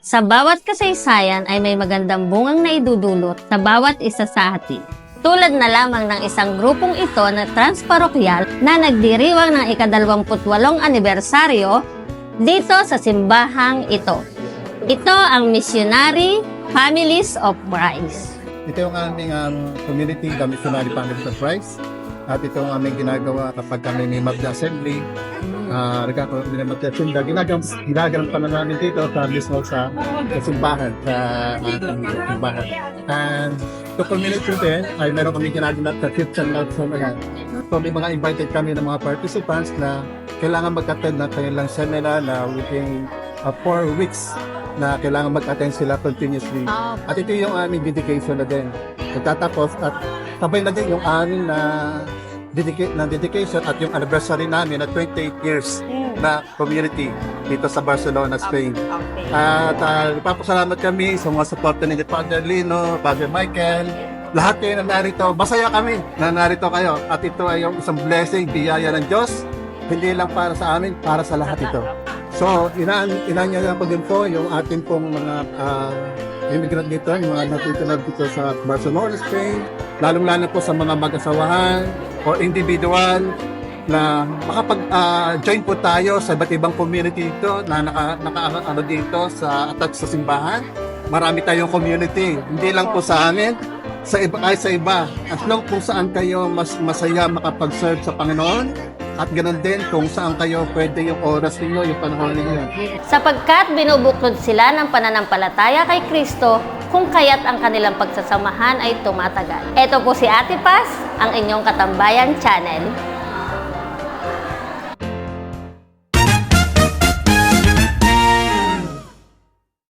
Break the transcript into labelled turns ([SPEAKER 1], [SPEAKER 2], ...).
[SPEAKER 1] Sa bawat kasaysayan ay may magandang bungang naidudulot sa bawat isa sa atin. Tulad na lamang ng isang grupong ito na transparokyal na nagdiriwang ng ika-28 anibersaryo dito sa simbahang ito. Ito ang Missionary Families of Christ.
[SPEAKER 2] Ito yung aming community, the Missionary Families of Christ. At ito ang aming ginagawa kapag kami may mag-assembly. Nagkakaroon din ng mag-assembly. Ginagawa pa namin dito sa mismo sa simbahan. Sa simbahan. And ito community din ay meron kami ginagawa sa Christian Life sa mga. So may mga invited kami ng mga participants na kailangan mag-attend ng kanilang seminar na within 4 weeks na kailangan mag-attend sila continuously. At ito yung aming dedication na din. Nagtatapos at sabay na din yung aming na dedication at yung anniversary namin na 28 years na community dito sa Barcelona, Spain. At ipapasalamat kami sa mga supporter ni Father Lino, Father Michael, lahat kayo na narito. Masaya kami na narito kayo. At ito ay yung isang blessing, biyaya ng Diyos. Hindi lang para sa amin, para sa lahat ito. So, inanyayahan ko din po yung ating pong mga immigrant dito, yung mga natutunag dito sa Barcelona, Spain, lalong-lalo po sa mga mag-asawahan o individual na makapag-join po tayo sa iba't ibang community dito na naka dito sa attach sa simbahan. Marami tayong community, hindi lang po sa amin, sa iba ay sa iba. At long kung saan kayo mas masaya makapag-serve sa Panginoon, at ganoon din kung saan kayo pwede yung oras ninyo, yung panahon ninyo.
[SPEAKER 1] Sapagkat binubuklod sila ng pananampalataya kay Kristo, kung kaya't ang kanilang pagsasamahan ay tumatagal. Ito po si Ate Paz, ang inyong Katambayan Channel.